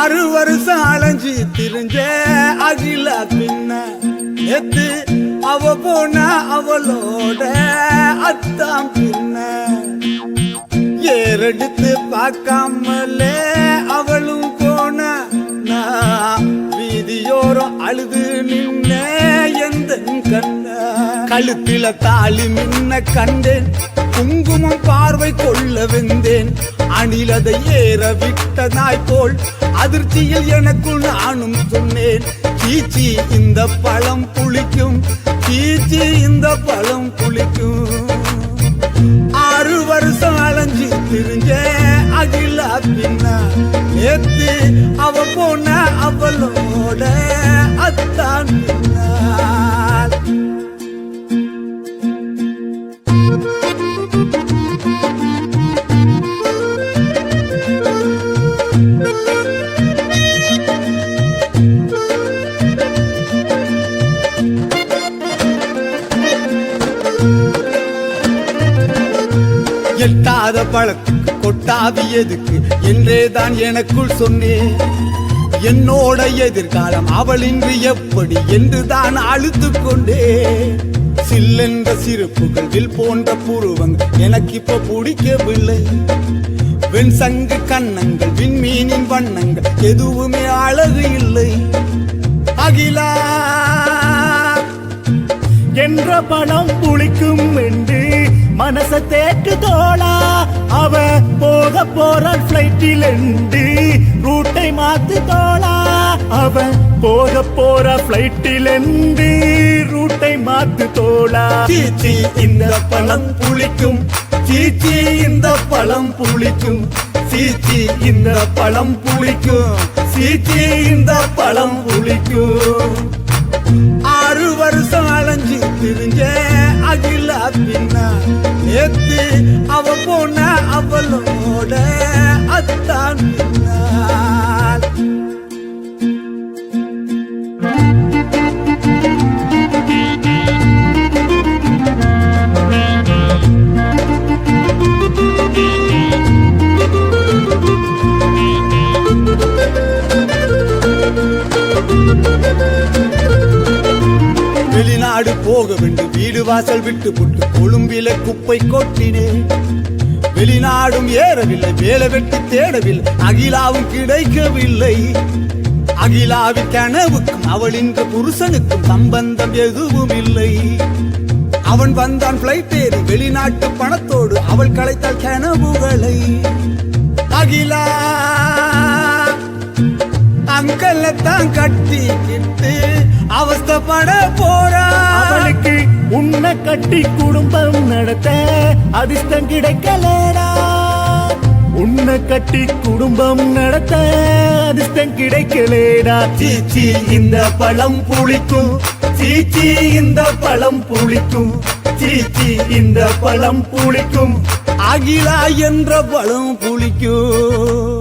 6 வருஷம் அலைஞ்சி திரிஞ்ச அகில பின்ன எத்து அவ போன அவளோட அத்தாம் பின்ன ஏறெடுத்து பார்க்காமலே அவளும் போன வீதியோரம் அழுது நின்ன எந்த கண்ண கழுத்தில தாலி மின்ன கண்டேன் குங்குமம் பார்வை கொள்ள வெந்தேன் அணிலதை ஏற விட்ட நாய் போல் அதிர்ச்சியில் எனக்குள் நானும் சொன்னேன் சீச்சி இந்த பழம் புளிக்கும் சீச்சி இந்த பழம் புளிக்கும் 6 வருஷம் அலைஞ்சி திரிஞ்ச அகில பின்ன ஏத்து அவ போன அவளோட அத்தான் பின்னால் எட்டாத பழத்துக்கு கொட்டாவி எதுக்கு என்றேதான் எனக்குள் சொன்னேன் என்னோட எதிர்காலம் அவளின்றி எப்படி என்றுதான் அழுத்து கொண்டே சில்லென்ற சிரிப்புகள் வில் போன்ற புருவங்கள் எனக்கு இப்ப பிடிக்கவில்லை வெண் சங்கு கண்ணங்கள் விண்மீனின் வண்ணங்கள் எதுவுமே அழகு இல்லை அகிலா என்ற பழம் புளிக்கும் என்று மனச தேட்டு தோளா அவ போக போற பிளைட்டில் என்று ரூட்டை மாத்து தோளா அவ போக போற பிளைட்டில் என்று ரூட்டை மாத்து தோளா சீச்சி இந்த பழம் புளிக்கும் சீச்சி இந்த பழம் புளிக்கும் சீச்சி இந்த பழம் புளிக்கும் சீச்சி இந்த பழம் புளிக்கும் 6 வருஷம் அலைஞ்சி திரிஞ்ச அகில பின்ன ஏத்து அவ போன அவளோட அத்தான் பின்னால் வெளிநாடு போக வேண்டும் வீடு வாசல் விட்டு புட்டு கொழும்பில குப்பை கொட்டினேன் வெளிநாடும் ஏறவில்லை வேலை வெட்டி தேடவில்லை அகிலாவும் கிடைக்கவில்லை அகிலாவின் கனவுக்கும் அவளின் புருஷனுக்கும் சம்பந்தம் எதுவும் இல்லை அவன் வந்தான் பிளைட் ஏறி வெளிநாட்டு பணத்தோடு அவள் கலைத்தாள் கனவுகளை அகிலா அங்கல்தான் கட்டிக்கிட்டு அவஸ்தப்பட போறா அவளுக்கு உன்னை கட்டி குடும்பம் நடத்த அதிர்ஷ்டம் கிடைக்கலடா உன்னை கட்டி குடும்பம் நடத்த அதிர்ஷ்டம் கிடைக்கலடா சீச்சி இந்த பழம் புளிக்கும் சீச்சி இந்த பழம் புளிக்கும் சீச்சி இந்த பழம் புளிக்கும் அகிலா என்ற பழம் புளிக்கும்